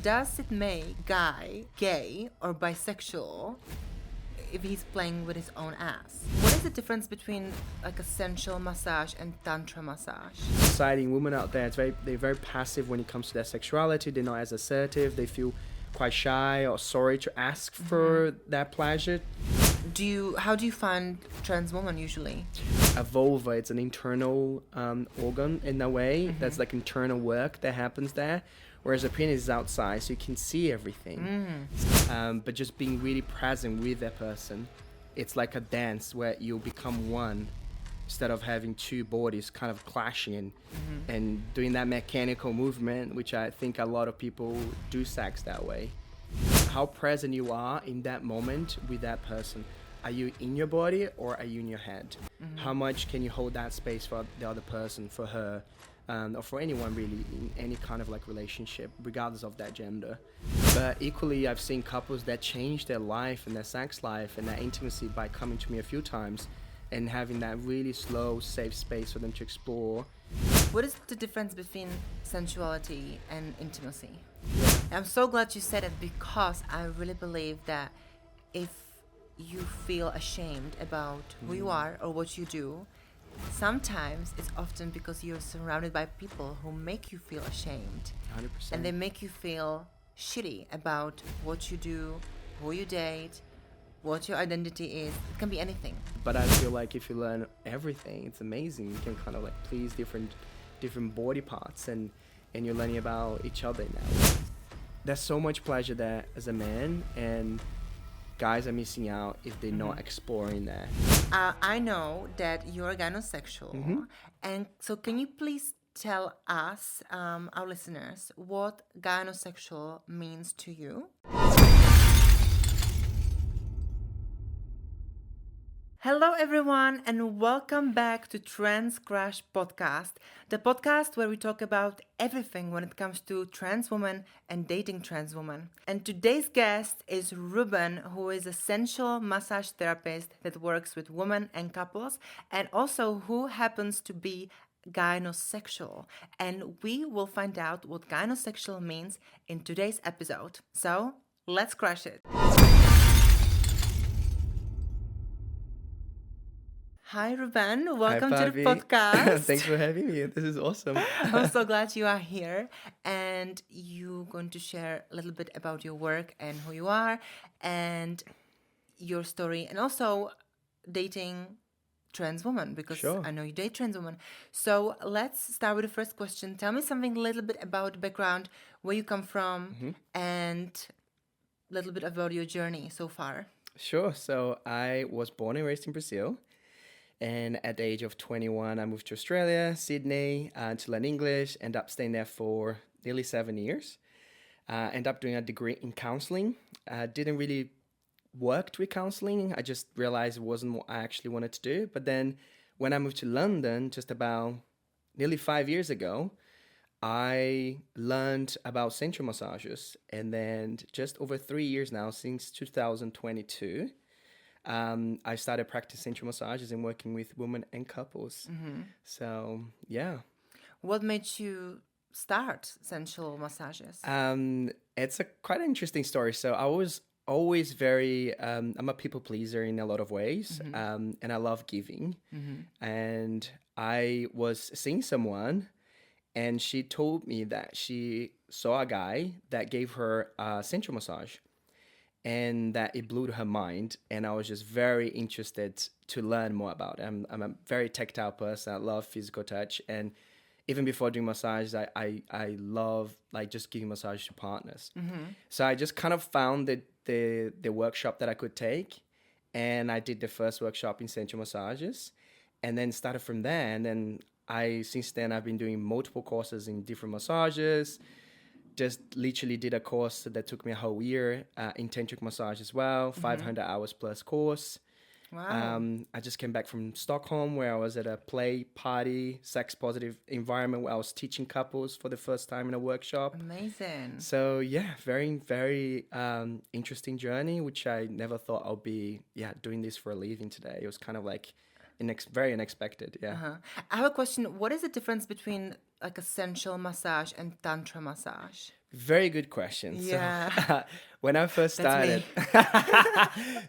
does it make guy gay or bisexual if he's playing with his own ass? What is the difference between like a sensual massage and tantra massage? Society and women out there, they're very passive when it comes to their sexuality. They're not as assertive. They feel quite shy or sorry to ask for that pleasure. How do you find trans women usually? A vulva, it's an internal organ in a way. That's like internal work that happens there. Whereas a penis is outside, so you can see everything. But just being really present with that person, it's like a dance where you become one instead of having two bodies kind of clashing and doing that mechanical movement, which I think a lot of people do sex that way. How present you are in that moment with that person. Are you in your body or are you in your head? How much can you hold that space for the other person, for her, or for anyone really in any kind of like relationship, regardless of that gender? But equally, I've seen couples that change their life and their sex life and their intimacy by coming to me a few times and having that really slow, safe space for them to explore. What is the difference between sensuality and intimacy? I'm so glad you said it, because I really believe that if you feel ashamed about who you are or what you do, sometimes it's often because you're surrounded by people who make you feel ashamed. 100%. And they make you feel shitty about what you do, who you date, what your identity is. It can be anything. But I feel like if you learn everything, it's amazing. You can kind of like please different body parts, and you're learning about each other in that way. There's so much pleasure there as a man, and guys are missing out if they're not exploring that. I know that you're gyosexual, and so can you please tell us, our listeners, what gyosexual means to you? Hello everyone, and welcome back to Trans Crash Podcast, the podcast where we talk about everything when it comes to trans women and dating trans women. And today's guest is Ruben, who is a sensual massage therapist that works with women and couples, and also who happens to be gyosexual. And we will find out what gyosexual means in today's episode. So let's crash it. Hi, Ruben. Welcome to the podcast. Thanks for having me. This is awesome. I'm so glad you are here, and you're going to share a little bit about your work and who you are and your story, and also dating trans women, because Sure. I know you date trans women. So let's start with the first question. Tell me something a little bit about the background, where you come from, and a little bit about your journey so far. Sure. So I was born and raised in Brazil. And at the age of 21, I moved to Australia, Sydney, to learn English. Ended up staying there for nearly 7 years. Ended up doing a degree in counseling. Didn't really work with counseling. I just realized it wasn't what I actually wanted to do. But then when I moved to London, just about nearly 5 years ago, I learned about sensual massages. And then just over 3 years now, since 2022, I started practicing sensual massages and working with women and couples. So, yeah. What made you start sensual massages? It's a quite an interesting story. So I was always very, I'm a people pleaser in a lot of ways, and I love giving. And I was seeing someone, and she told me that she saw a guy that gave her a sensual massage, and that it blew her mind. And I was just very interested to learn more about it. I'm a very tactile person. I love physical touch. And even before doing massage, I love like just giving massage to partners. So I just kind of found the workshop that I could take. And I did the first workshop in sensual massages, and then started from there. And then since then, I've been doing multiple courses in different massages. Just literally did a course that took me a whole year in tantric massage as well, 500 hours plus course. Wow. I just came back from Stockholm, where I was at a play, party, sex positive environment where I was teaching couples for the first time in a workshop. Amazing. So yeah, very, very interesting journey, which I never thought I'll be doing this for a living today. It was kind of like very unexpected. Yeah. Uh-huh. I have a question. What is the difference between like a sensual massage and Tantra massage? Very good question. So Yeah, when I first that's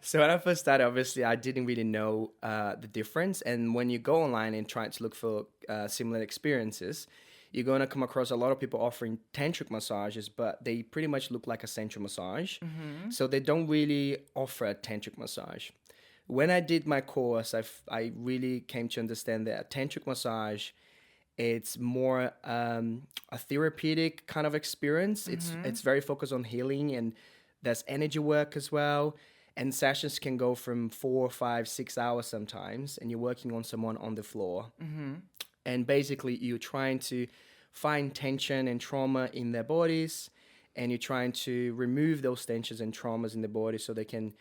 started, me. obviously I didn't really know the difference. And when you go online and try to look for similar experiences, you're going to come across a lot of people offering tantric massages, but they pretty much look like a sensual massage. So they don't really offer a tantric massage. When I did my course, I really came to understand that a tantric massage, it's more a therapeutic kind of experience. It's very focused on healing, and there's energy work as well. And sessions can go from 4, 5, 6 hours sometimes, and you're working on someone on the floor. And basically, you're trying to find tension and trauma in their bodies, and you're trying to remove those tensions and traumas in the body so they can,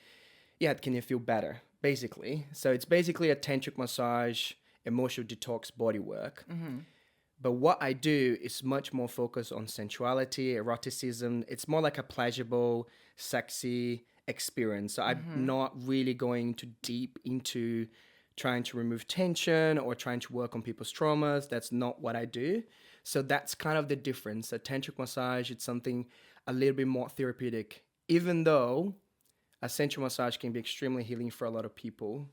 can you feel better, basically. So it's basically a tantric massage, emotional detox body work. But what I do is much more focused on sensuality, eroticism. It's more like a pleasurable, sexy experience. So I'm not really going too deep into trying to remove tension or trying to work on people's traumas. That's not what I do. So that's kind of the difference. A tantric massage, it's something a little bit more therapeutic, even though a sensual massage can be extremely healing for a lot of people.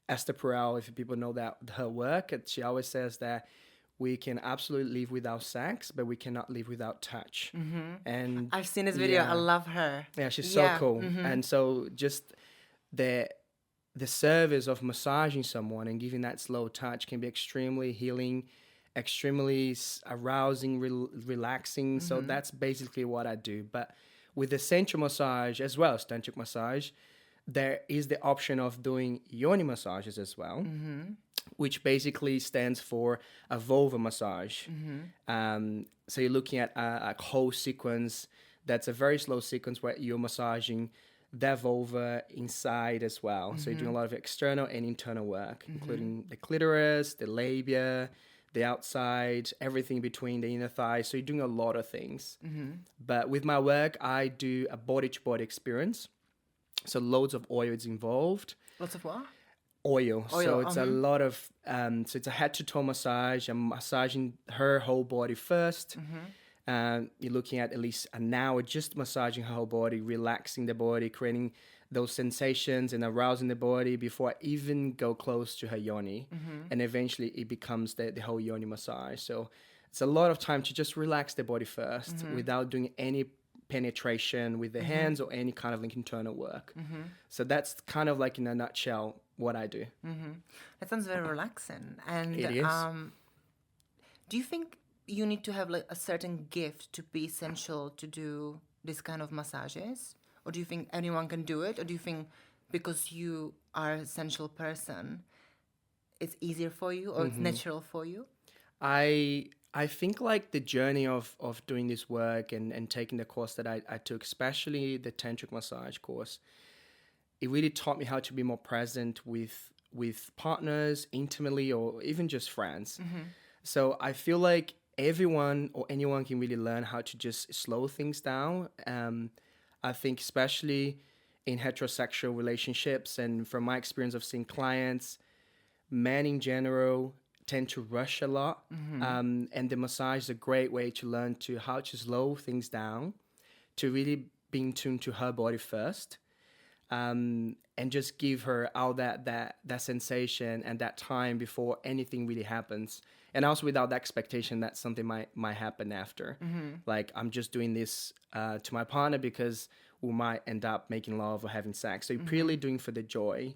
Esther Perel, if people know that her work, she always says that we can absolutely live without sex, but we cannot live without touch. And I've seen this video. I love her. yeah, she's so cool. And so just the service of massaging someone and giving that slow touch can be extremely healing, extremely arousing, relaxing. So that's basically what I do. But with the sensual massage as well as tantric massage, there is the option of doing yoni massages as well, which basically stands for a vulva massage. So you're looking at a whole sequence that's a very slow sequence where you're massaging the vulva inside as well. So you're doing a lot of external and internal work, including the clitoris, the labia, the outside, everything between the inner thigh. So you're doing a lot of things. But with my work, I do a body-to-body experience. So loads of oil is involved. Lots of what? Oil. So it's a lot of, so it's a head to toe massage. I'm massaging her whole body first. You're looking at least an hour just massaging her whole body, relaxing the body, creating those sensations and arousing the body before I even go close to her yoni. And eventually it becomes the whole yoni massage. So it's a lot of time to just relax the body first without doing any penetration with the hands or any kind of like internal work. So that's kind of like in a nutshell what I do. That sounds very relaxing. And It is. do you think you need to have like a certain gift to be sensual to do this kind of massages? Or do you think anyone can do it? Or do you think because you are a sensual person, it's easier for you or it's natural for you? I think like the journey of doing this work and taking the course that I took, especially the tantric massage course, it really taught me how to be more present with partners intimately or even just friends. So I feel like everyone or anyone can really learn how to just slow things down. I think especially in heterosexual relationships and from my experience of seeing clients, men in general tend to rush a lot. And the massage is a great way to learn to how to slow things down, to really be in tune to her body first, and just give her all that sensation and that time before anything really happens. And also without the expectation that something might happen after. Like I'm just doing this to my partner because we might end up making love or having sex. So you're purely doing for the joy.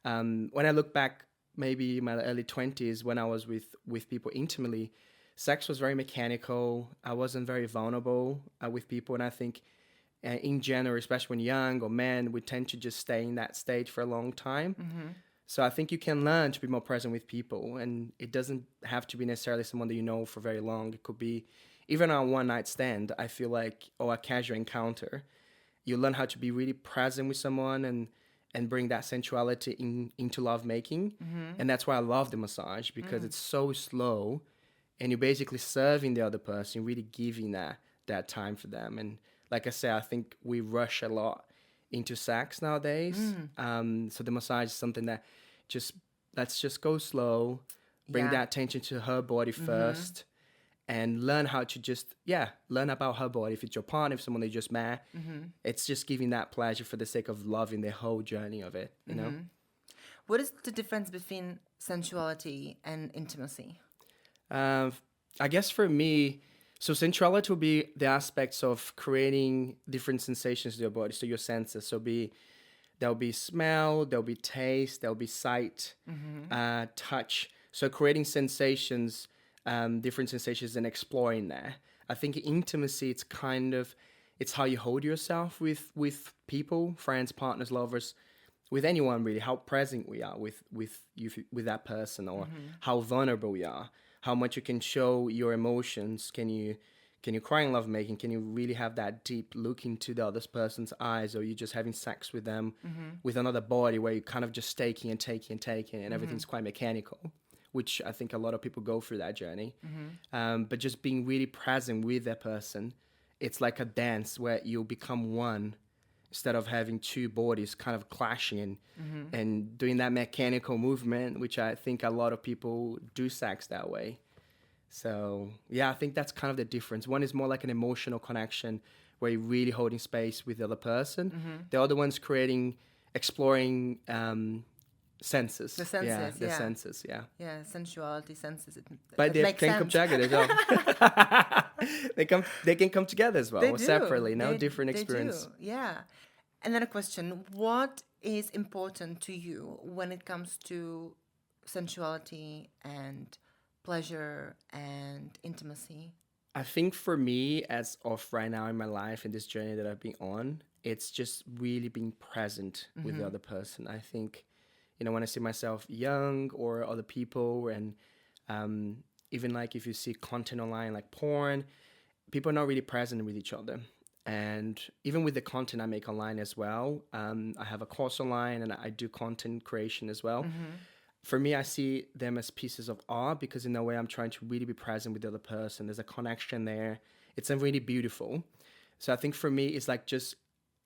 When I look back, maybe my early 20s, when I was with people intimately, sex was very mechanical. I wasn't very vulnerable with people. And I think in general, especially when young or men, we tend to just stay in that stage for a long time. So I think you can learn to be more present with people. And it doesn't have to be necessarily someone that you know for very long. It could be even on a one-night stand, I feel like, or a casual encounter. You learn how to be really present with someone and bring that sensuality into lovemaking. And that's why I love the massage, because it's so slow and you're basically serving the other person, really giving that time for them. And like I say, I think we rush a lot into sex nowadays. So the massage is something that just let's just go slow, bring that attention to her body first, and learn how to just learn about her body. If it's your partner, if someone they just met, it's just giving that pleasure for the sake of loving the whole journey of it, you know. What is the difference between sensuality and intimacy? I guess for me, so sensuality will be the aspects of creating different sensations to your body, so your senses. So there'll be smell, there'll be taste, there'll be sight, touch. So creating sensations, different sensations, and exploring that. I think intimacy, it's how you hold yourself with people, friends, partners, lovers, with anyone really. How present we are with that person, or how vulnerable we are. How much you can show your emotions. Can you cry in lovemaking? Can you really have that deep look into the other person's eyes, or you just having sex with them with another body where you're kind of just taking and taking and taking, and everything's quite mechanical, which I think a lot of people go through that journey. But just being really present with that person, it's like a dance where you'll become one instead of having two bodies kind of clashing and doing that mechanical movement, which I think a lot of people do sex that way. So, yeah, I think that's kind of the difference. One is more like an emotional connection where you're really holding space with the other person. The other one's exploring senses. The senses, The senses, yeah. Yeah, sensuality, senses. But they can come together as well. They can come together as well, They or do. separately, different experience. They do, yeah. And then a question, what is important to you when it comes to sensuality and pleasure and intimacy? I think for me, as of right now in my life, in this journey that I've been on, it's just really being present with the other person. I think, when I see myself young or other people, and even like if you see content online like porn, people are not really present with each other. And even with the content I make online as well, I have a course online and I do content creation as well. For me, I see them as pieces of art because in a way I'm trying to really be present with the other person. There's a connection there. It's really beautiful. So I think for me, it's like just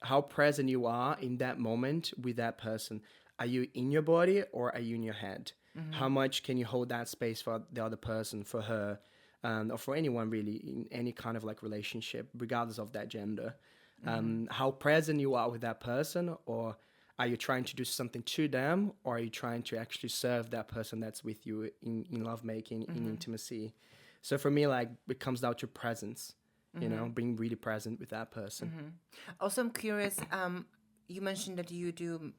how present you are in that moment with that person. Are you in your body or are you in your head? How much can you hold that space for the other person, for her, or for anyone really in any kind of like relationship, regardless of that gender? How present you are with that person, or are you trying to do something to them, or are you trying to actually serve that person that's with you in lovemaking, in intimacy? So for me, like, it comes down to presence, being really present with that person. Also, I'm curious, you mentioned that you do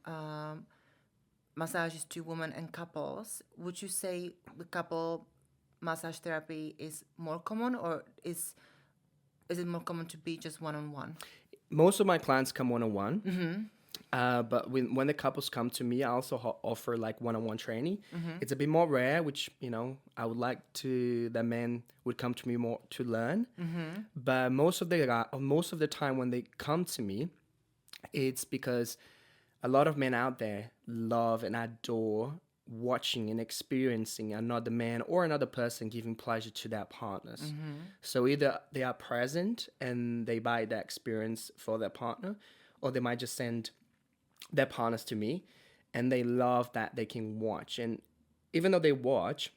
massages to women and couples. Would you say the couple massage therapy is more common, or is it more common to be just one-on-one? Most of my clients come one-on-one. But when the couples come to me, I also offer like one-on-one training. It's a bit more rare, which, I would like the men would come to me more to learn. But most of the time when they come to me, it's because a lot of men out there love and adore watching and experiencing another man or another person giving pleasure to their partners. So either they are present and they buy that experience for their partner, or they might just send their partners to me and they love that they can watch. And even though they watch,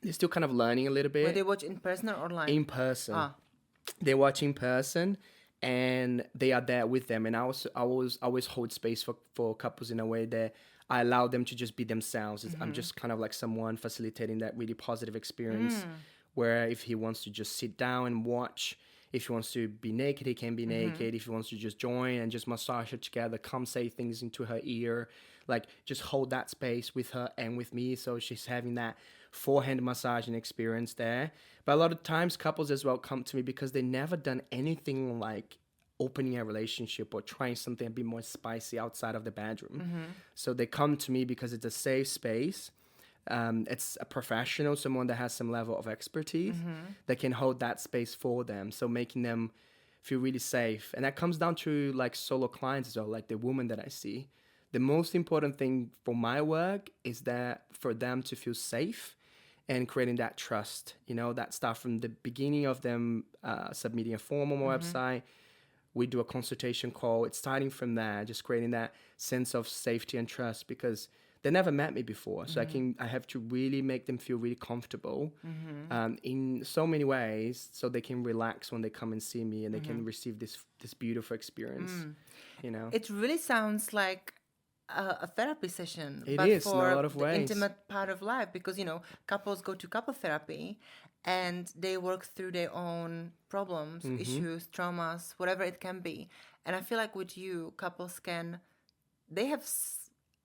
they're still kind of learning a little bit. Where they watch in person or online? In person. They watch in person and they are there with them. And I always hold space for couples in a way that I allow them to just be themselves. I'm just kind of like someone facilitating that really positive experience where if he wants to just sit down and watch, if he wants to be naked, he can be naked. If he wants to just join and just massage her together, come say things into her ear, like just hold that space with her and with me. So she's having that forehand massaging experience there. But a lot of times couples as well come to me because they never done anything like opening a relationship or trying something a bit more spicy outside of the bedroom. So they come to me because it's a safe space. It's a professional, someone that has some level of expertise that can hold that space for them. So making them feel really safe. And that comes down to like solo clients as well, like the woman that I see. The most important thing for my work is that for them to feel safe and creating that trust, that stuff from the beginning of them submitting a form on my website. We do a consultation call. It's starting from there, just creating that sense of safety and trust, because they never met me before. So I have to really make them feel really comfortable in so many ways, so they can relax when they come and see me, and they can receive this beautiful experience. You know, It really sounds like a therapy session, it but is in a for lot of the ways. intimate part of life, because couples go to couple therapy and they work through their own problems, issues, traumas, whatever it can be. And I feel like with you, couples they have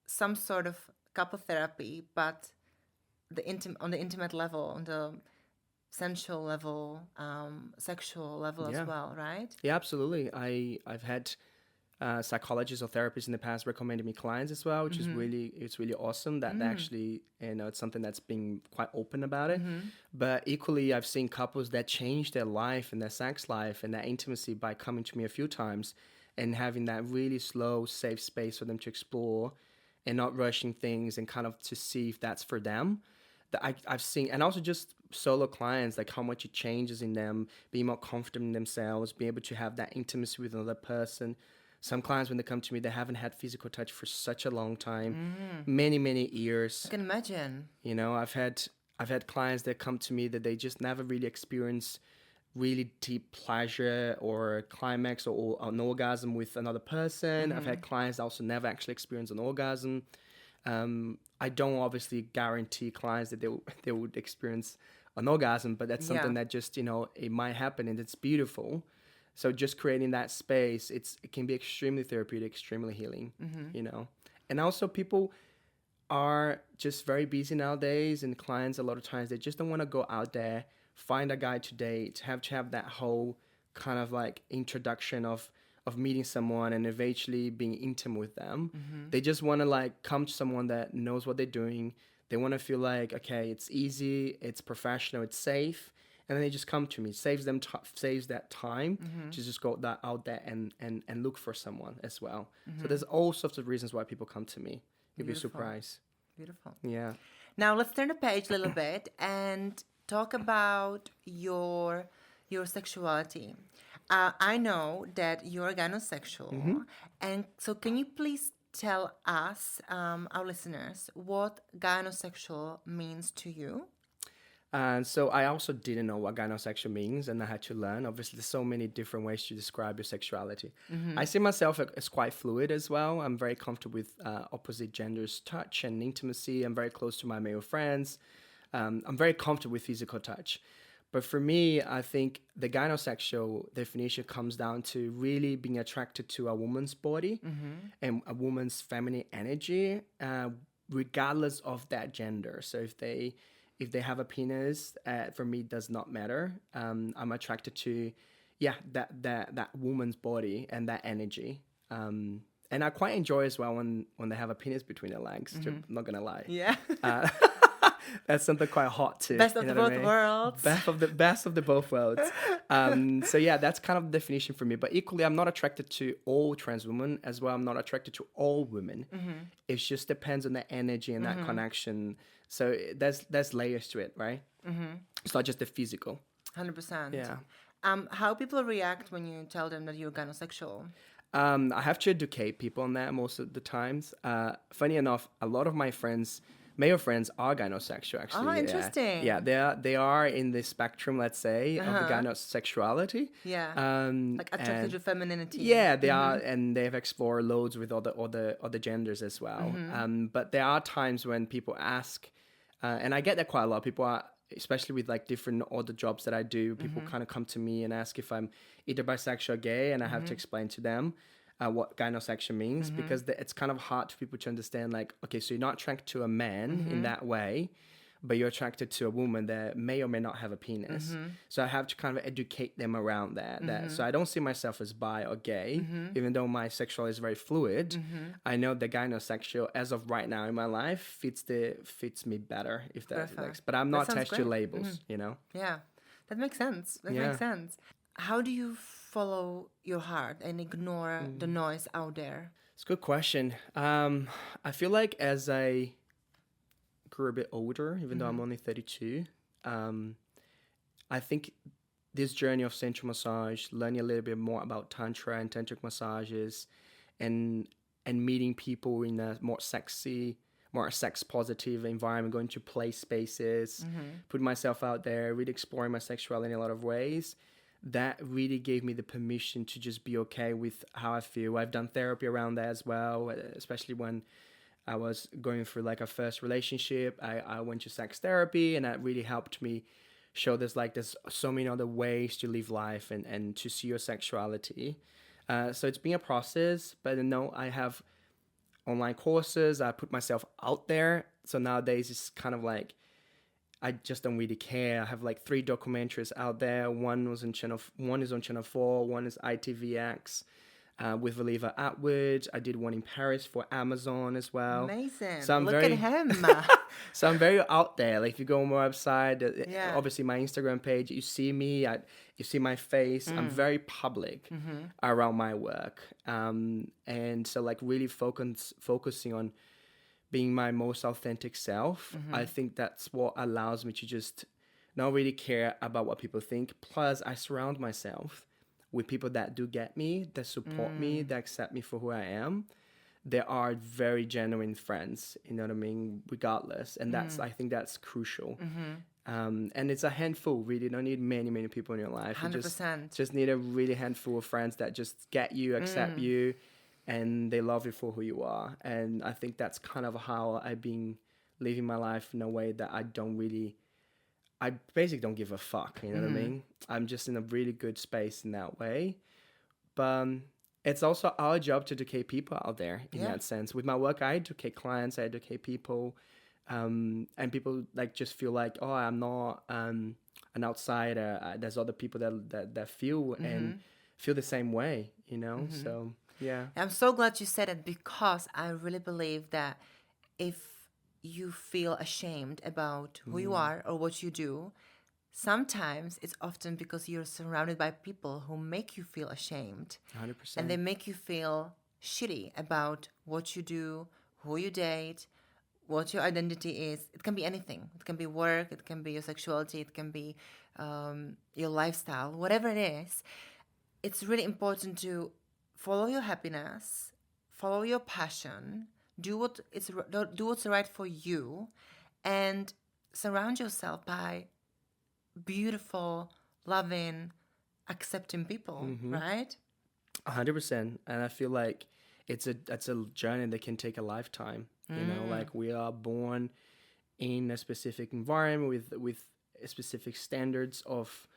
some sort of couple therapy, but on the intimate level, on the sensual level, sexual level as Yeah. well, right? Yeah, absolutely. I've had psychologists or therapists in the past recommended me clients as well, which is it's really awesome that they actually, it's something that's being quite open about it. But equally, I've seen couples that change their life and their sex life and their intimacy by coming to me a few times and having that really slow, safe space for them to explore and not rushing things and kind of to see if that's for them. That I've seen, and also just solo clients, like how much it changes in them, being more confident in themselves, being able to have that intimacy with another person. Some clients, when they come to me, they haven't had physical touch for such a long time, many, many years. I can imagine. You know, I've had clients that come to me that they just never really experienced really deep pleasure or climax or an orgasm with another person. I've had clients that also never actually experienced an orgasm. I don't obviously guarantee clients that they would experience an orgasm, but that's something that just, it might happen and it's beautiful. So just creating that space, it can be extremely therapeutic, extremely healing, And also people are just very busy nowadays, and clients, a lot of times, they just don't want to go out there, find a guy to date, have to have that whole kind of like introduction of meeting someone and eventually being intimate with them. They just want to like come to someone that knows what they're doing. They want to feel like, okay, it's easy, it's professional, it's safe. And then they just come to me. Saves that time to just go out there and look for someone as well. So there's all sorts of reasons why people come to me. You'd be surprised. Beautiful. Yeah. Now let's turn the page a little bit and talk about your sexuality. I know that you're a gynosexual, and so can you please tell us, our listeners, what gynosexual means to you? And so I also didn't know what gynosexual means, and I had to learn. Obviously, there's so many different ways to describe your sexuality. I see myself as quite fluid as well. I'm very comfortable with opposite genders' touch and intimacy. I'm very close to my male friends. I'm very comfortable with physical touch. But for me, I think the gynosexual definition comes down to really being attracted to a woman's body and a woman's feminine energy, regardless of that gender. So if they have a penis, for me, it does not matter. I'm attracted to, that woman's body and that energy. And I quite enjoy as well when they have a penis between their legs. I'm not gonna lie. Yeah. That's something quite hot too. Best of the both worlds. Best of the both worlds. So yeah, that's kind of the definition for me. But equally, I'm not attracted to all trans women as well. I'm not attracted to all women. It just depends on the energy and that connection. So there's layers to it, right? It's not just the physical. 100%. Yeah. How people react when you tell them that you're gynosexual? I have to educate people on that most of the times. Funny enough, a lot of my male friends are gynosexual, actually. Oh, interesting. Yeah, they are in the spectrum, let's say, of the gynosexuality. Yeah. Like attracted to femininity. Yeah, they are, and they have explored loads with other genders as well. But there are times when people ask, and I get that quite a lot. People are, especially with like different other jobs that I do, people kind of come to me and ask if I'm either bisexual or gay, and I have to explain to them what gynosexual means, because it's kind of hard for people to understand, like, okay, so you're not attracted to a man in that way, but you're attracted to a woman that may or may not have a penis. So I have to kind of educate them around that. So I don't see myself as bi or gay, even though my sexuality is very fluid. I know the gynosexual, as of right now in my life, fits me better, if that makes. But I'm not attached to labels, Yeah, that makes sense. Makes sense. How do you follow your heart and ignore the noise out there? It's a good question. I feel like as I grew a bit older, even though I'm only 32, I think this journey of sensual massage, learning a little bit more about Tantra and tantric massages, and meeting people in a more sexy, more sex positive environment, going to play spaces, putting myself out there, really exploring my sexuality in a lot of ways. That really gave me the permission to just be okay with how I feel. I've done therapy around that as well, especially when I was going through like a first relationship. I went to sex therapy, and that really helped me show there's so many other ways to live life and to see your sexuality. So it's been a process, but no, I have online courses. I put myself out there. So nowadays it's kind of like, I just don't really care. I have like 3 documentaries out there. One is on Channel 4, one is ITVX with Oliver Atwood. I did one in Paris for Amazon as well. Amazing. So Look at him. So I'm very out there. Like if you go on my website, Yeah. obviously my Instagram page, you see me, you see my face. I'm very public around my work. And so like really focusing on being my most authentic self. I think that's what allows me to just not really care about what people think. Plus, I surround myself with people that do get me, that support me, that accept me for who I am. They are very genuine friends, you know what I mean, regardless. And I think that's crucial. And it's a handful, really. You don't need many, many people in your life. 100%. You just need a really handful of friends that just get you, accept you, and they love you for who you are. And I think that's kind of how I've been living my life in a way that I basically don't give a fuck, you know what I mean? I'm just in a really good space in that way. But it's also our job to educate people out there in that sense. With my work, I educate clients, I educate people, and people like just feel like, oh, I'm not an outsider. There's other people that feel and feel the same way, you know? So, yeah. I'm so glad you said it, because I really believe that if you feel ashamed about who you are or what you do, sometimes it's often because you're surrounded by people who make you feel ashamed. 100%. And they make you feel shitty about what you do, who you date, what your identity is. It can be anything. It can be work, it can be your sexuality, it can be your lifestyle, whatever it is. It's really important to follow your happiness, follow your passion, do what's right for you, and surround yourself by beautiful, loving, accepting people, right? 100%. And I feel like it's a journey that can take a lifetime. You know, like we are born in a specific environment with specific standards of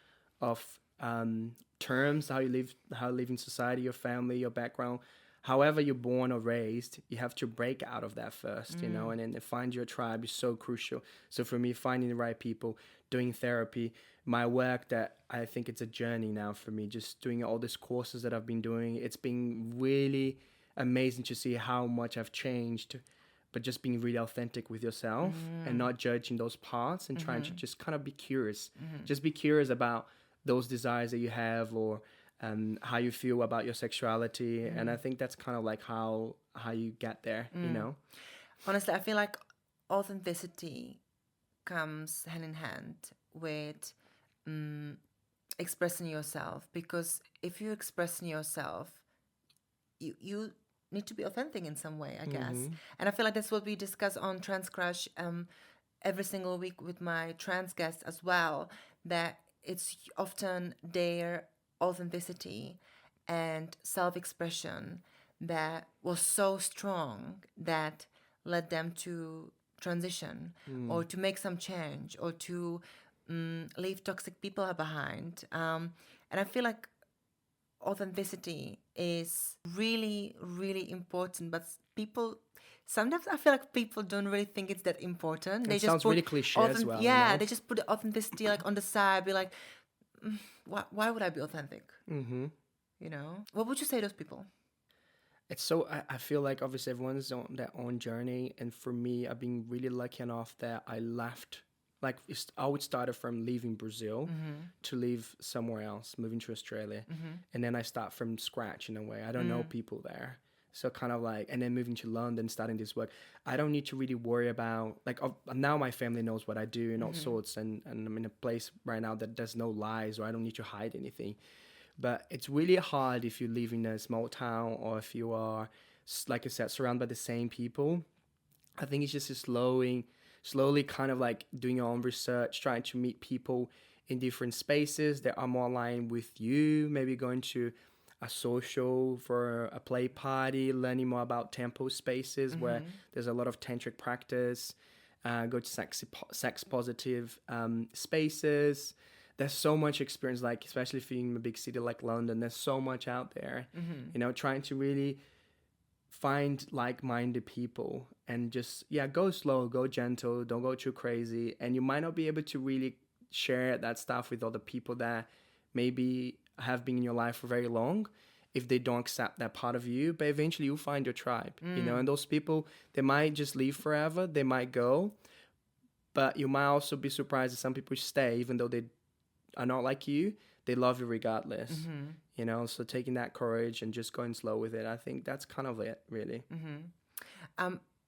terms, how you live in society, your family, your background. However you're born or raised, you have to break out of that first, you know, and then find your tribe is so crucial. So for me, finding the right people, doing therapy, my work, that I think it's a journey now for me, just doing all these courses that I've been doing. It's been really amazing to see how much I've changed, but just being really authentic with yourself and not judging those parts and trying to just kind of be curious. Just be curious about those desires that you have, or how you feel about your sexuality. And I think that's kind of like how you get there, you know? Honestly, I feel like authenticity comes hand in hand with expressing yourself, because if you're expressing yourself, you need to be authentic in some way, I guess. And I feel like that's what we discuss on Trans Crush every single week with my trans guests as well, that it's often their authenticity and self-expression that was so strong that led them to transition or to make some change or to leave toxic people behind. And I feel like authenticity is really, really important, but sometimes I feel like people don't really think it's that important. It sounds really cliche as well. Yeah, you know? they just put the authenticity like on the side, be like, why would I be authentic? You know? What would you say to those people? It's so, I feel like obviously everyone's on their own journey. And for me, I've been really lucky enough that I left, like I would start from leaving Brazil to live somewhere else, moving to Australia. And then I start from scratch in a way. I don't know people there. So kind of like, and then moving to London, starting this work, I don't need to really worry about, like now my family knows what I do and all sorts. And I'm in a place right now that there's no lies, or I don't need to hide anything. But it's really hard if you live in a small town, or if you are, like I said, surrounded by the same people. I think it's just slowly kind of like doing your own research, trying to meet people in different spaces that are more aligned with you, maybe going to a social for a play party, learning more about temple spaces where there's a lot of tantric practice, go to sex positive spaces. There's so much experience, like especially if you're in a big city like London, there's so much out there, you know, trying to really find like-minded people and just, go slow, go gentle, don't go too crazy. And you might not be able to really share that stuff with other people that maybe have been in your life for very long if they don't accept that part of you, but eventually you'll find your tribe, you know, and those people, they might just leave forever, they might go, but you might also be surprised that some people stay even though they are not like you, they love you regardless, you know. So taking that courage and just going slow with it, I think that's kind of it, really.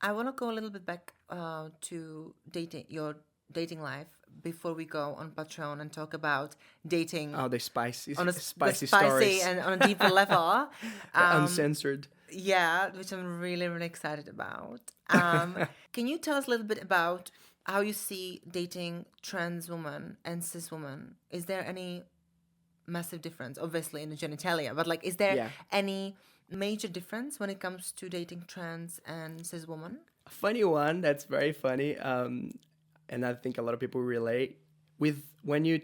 I want to go a little bit back to your dating life before we go on Patreon and talk about dating. Oh, the spicy spicy stories. and on a deeper level. Uncensored. Yeah, which I'm really, really excited about. Can you tell us a little bit about how you see dating trans women and cis women? Is there any massive difference, obviously, in the genitalia, but like, is there any major difference when it comes to dating trans and cis women? A funny one that's very funny, and I think a lot of people relate with when you're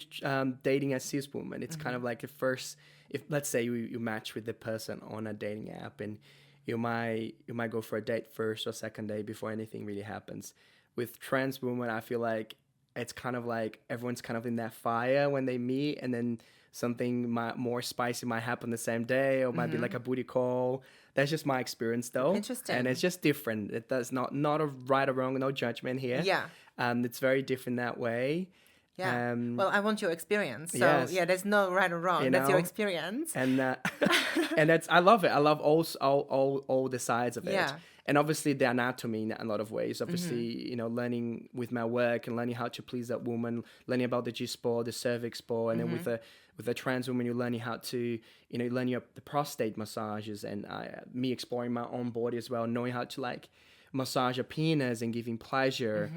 dating a cis woman. It's kind of like the first, if let's say you match with the person on a dating app, and you might go for a date first or second date before anything really happens. With trans women, I feel like it's kind of like everyone's kind of in that fire when they meet, and then something more spicy might happen the same day, or might be like a booty call. That's just my experience, though. Interesting. And it's just different. It does not a right or wrong, no judgment here. Yeah. It's very different that way. Yeah. Well, I want your experience. So yes. there's no right or wrong. That's your experience. And and that's, I love it. I love all the sides of it. Yeah. And obviously the anatomy in a lot of ways. Obviously, you know, learning with my work and learning how to please that woman, learning about the G-spot, the cervix spot, and then with a trans woman, you're learning how to, you know, learning the prostate massages, and me exploring my own body as well, knowing how to like massage a penis and giving pleasure.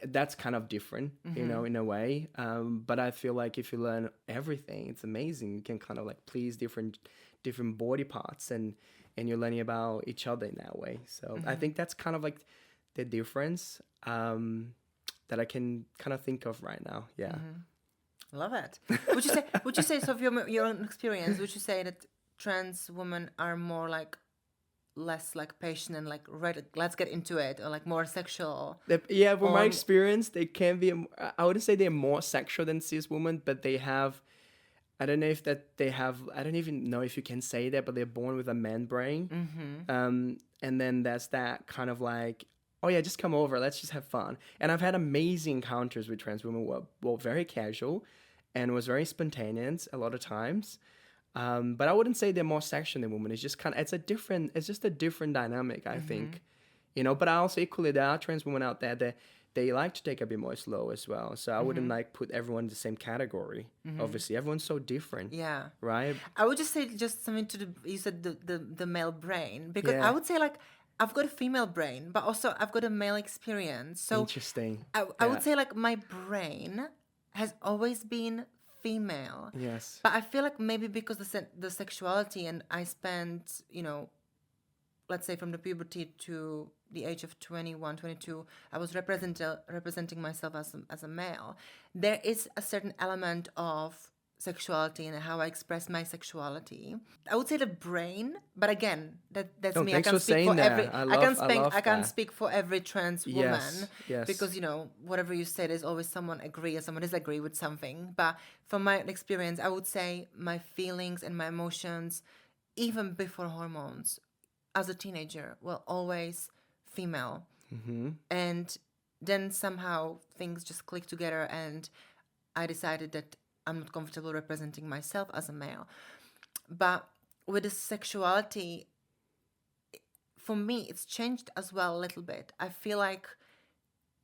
That's kind of different, you know, in a way. But I feel like if you learn everything, it's amazing. You can kind of like please different body parts, and you're learning about each other in that way. So I think that's kind of like the difference that I can kind of think of right now. Yeah. Love it. Would you say, so of your own experience, would you say that trans women are more like less like patient and like, right, let's get into it, or like more sexual? From my experience, they can be, I wouldn't say they're more sexual than cis women, but they have, I don't even know if you can say that, but they're born with a man brain. And then there's that kind of like, oh yeah, just come over, let's just have fun. And I've had amazing encounters with trans women who were very casual and was very spontaneous a lot of times. But I wouldn't say they're more sexual than women. It's just it's just a different dynamic, I think, you know. But I also equally, there are trans women out there that they like to take a bit more slow as well. So I wouldn't like put everyone in the same category. Obviously, everyone's so different. Yeah. Right. I would just say just something to you said the male brain, because I would say like, I've got a female brain, but also I've got a male experience. So interesting. I would say like my brain has always been female. Yes. But I feel like maybe because the sexuality, and I spent, you know, let's say from the puberty to the age of 21, 22, I was representing myself as a male. There is a certain element of sexuality and how I express my sexuality. I would say the brain, but again, that's me. I can't speak for every. I can't speak for every trans woman. Yes. Because, you know, whatever you say, there's always someone agree or someone disagree with something. But from my experience, I would say my feelings and my emotions, even before hormones, as a teenager, were always female. And then somehow things just clicked together, and I decided that I'm not comfortable representing myself as a male. But with the sexuality, for me, it's changed as well a little bit. I feel like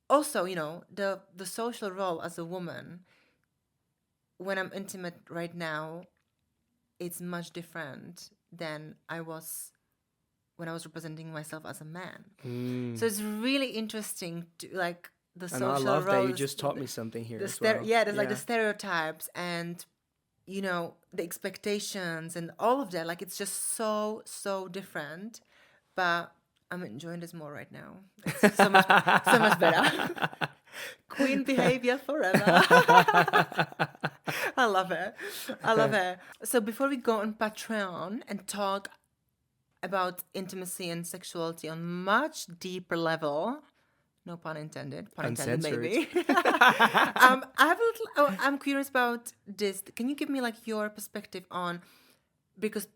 also, you know, the social role as a woman, when I'm intimate right now, it's much different than I was when I was representing myself as a man. So it's really interesting to like the And I social love that you roles, just taught me something here the as well. there's like the stereotypes and the expectations and all of that. Like it's just so different, but I'm enjoying this more right now. It's so much better. Queen behavior forever. I love it. I love it. So before we go on Patreon and talk about intimacy and sexuality on much deeper level, no pun intended, pun intended maybe. I'm curious about this. Can you give me like your perspective on, because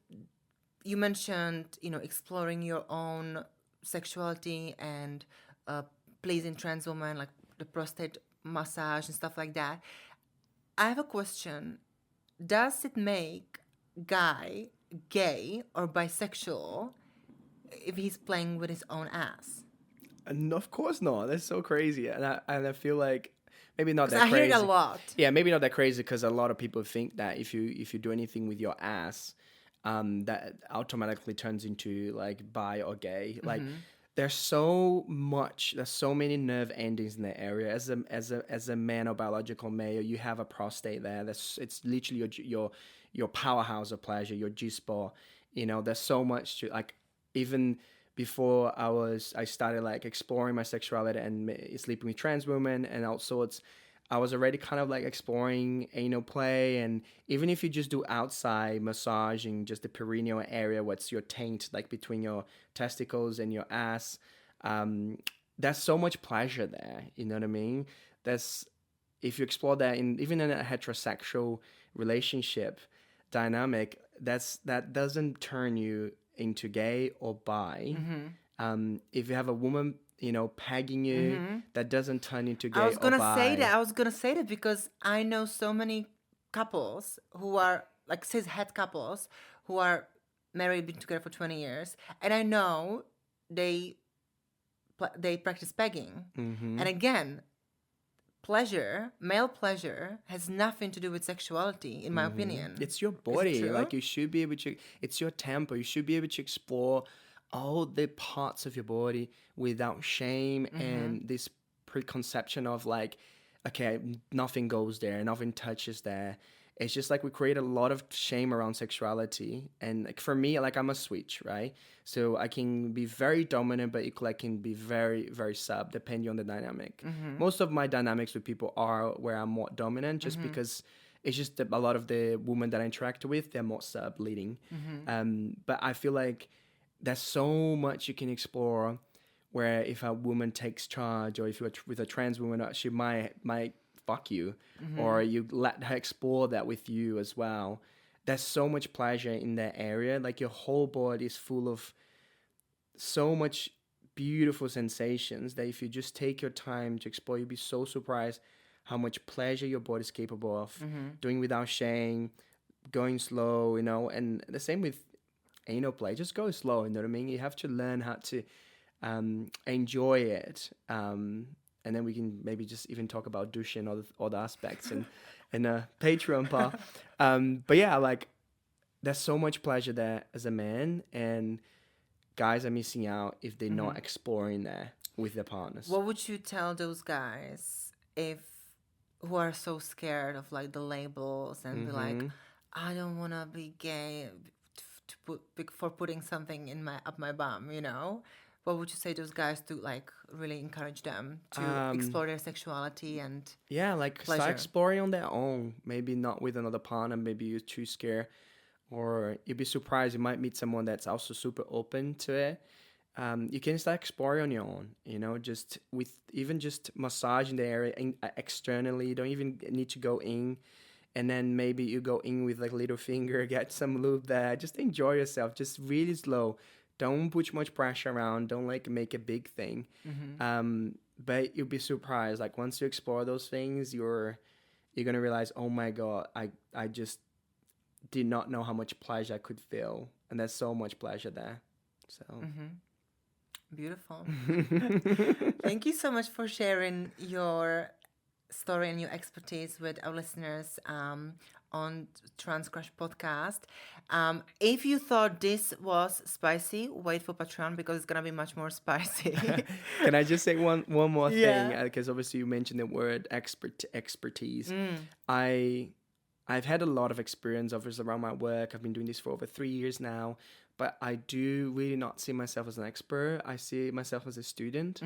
you mentioned, exploring your own sexuality and pleasing trans women, like the prostate massage and stuff like that. I have a question. Does it make guy gay or bisexual if he's playing with his own ass? And of course not. That's so crazy. And I feel like maybe not that I crazy. hear it a lot. Yeah, maybe not that crazy because a lot of people think that if you do anything with your ass, that automatically turns into like bi or gay. Like there's so many nerve endings in that area. As a man or biological male, you have a prostate there. It's literally your powerhouse of pleasure, your G spot. There's so much to like. Even before I started like exploring my sexuality and sleeping with trans women and all sorts, I was already kind of like exploring anal play. And even if you just do outside massaging, just the perineal area, what's your taint, like between your testicles and your ass, there's so much pleasure there. You know what I mean? If you explore that even in a heterosexual relationship dynamic, that doesn't turn you into gay or bi. If you have a woman, pegging you, that doesn't turn into gay or bi. I was gonna say that because I know so many couples who are like cis-het couples who are married, been together for 20 years, and I know they practice pegging. And again, male pleasure has nothing to do with sexuality, in my opinion. It's your body. Like you should be able to, it's your tempo. You should be able to explore all the parts of your body without shame and this preconception of like, okay, nothing goes there, nothing touches there. It's just like we create a lot of shame around sexuality. And like for me, like I'm a switch, right? So I can be very dominant, but equally I can be very, very sub, depending on the dynamic. Most of my dynamics with people are where I'm more dominant, just because it's just a lot of the women that I interact with, they're more sub leading. But I feel like there's so much you can explore where if a woman takes charge, or if you're with a trans woman, she might fuck you, or you let her explore that with you as well. There's so much pleasure in that area. Like your whole body is full of so much beautiful sensations that if you just take your time to explore, you'll be so surprised how much pleasure your body is capable of doing without shame, going slow, and the same with anal play. Just go slow, you know what I mean? You have to learn how to enjoy it. And then we can maybe just even talk about douche and other aspects in a Patreon part. But yeah, like there's so much pleasure there as a man, and guys are missing out if they're not exploring there with their partners. What would you tell those guys who are so scared of like the labels and be like, I don't want to be gay for putting something up my bum, What would you say to those guys to like really encourage them to explore their sexuality and like pleasure? start exploring on their own, maybe not with another partner, maybe you're too scared, or you'd be surprised you might meet someone that's also super open to it. You can start exploring on your own, just massaging the area externally. You don't even need to go in. And then maybe you go in with like little finger, get some lube there. Just enjoy yourself, just really slow. Don't put much pressure around. Don't like make a big thing. But you'll be surprised. Like once you explore those things, you're gonna realize, oh my God, I just did not know how much pleasure I could feel, and there's so much pleasure there. So beautiful. Thank you so much for sharing your story and your expertise with our listeners on Trans Crush podcast. If you thought this was spicy, wait for Patreon because it's gonna be much more spicy. Can I just say one more thing? Yeah. Because obviously you mentioned the word expertise. I've had a lot of experience, obviously, around my work. I've been doing this for over 3 years now, but I do really not see myself as an expert. I see myself as a student,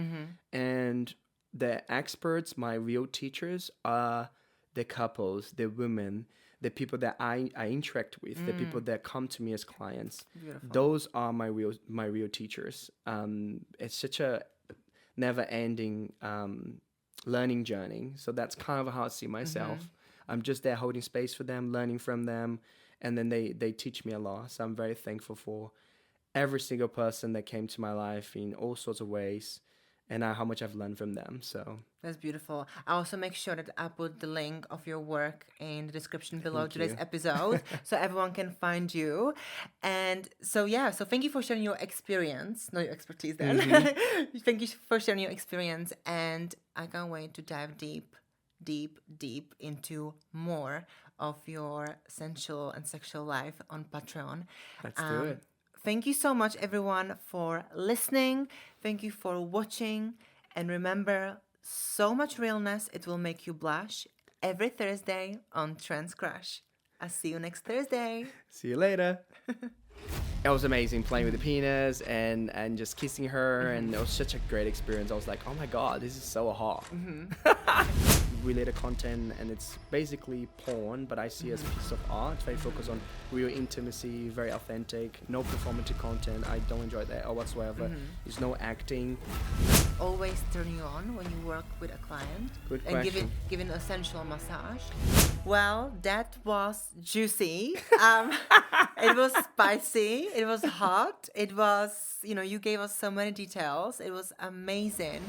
and the experts, my real teachers, are the couples, the women, the people that I interact with, the people that come to me as clients. Beautiful. Those are my real teachers. It's such a never-ending learning journey. So that's kind of how I see myself. I'm just there holding space for them, learning from them, and then they teach me a lot. So I'm very thankful for every single person that came to my life in all sorts of ways, and how much I've learned from them. So that's beautiful. I also make sure that I put the link of your work in the description below today's episode so everyone can find you. And so, so thank you for sharing your experience, not your expertise then. Thank you for sharing your experience. And I can't wait to dive deep into more of your sensual and sexual life on Patreon. let's do it. Thank you so much, everyone, for listening. Thank you for watching. And remember, so much realness, it will make you blush every Thursday on Trans Crush. I'll see you next Thursday. See you later. It was amazing playing with the penis and just kissing her, and it was such a great experience. I was like, oh my God, this is so hot. Related content, and it's basically porn, but I see it as a piece of art. Very focused on real intimacy, very authentic, no performative content. I don't enjoy that or whatsoever. There's no acting. Always turn you on when you work with a client. Good and question. giving a sensual massage. Well, that was juicy. It was spicy. It was hot. It was, you gave us so many details. It was amazing.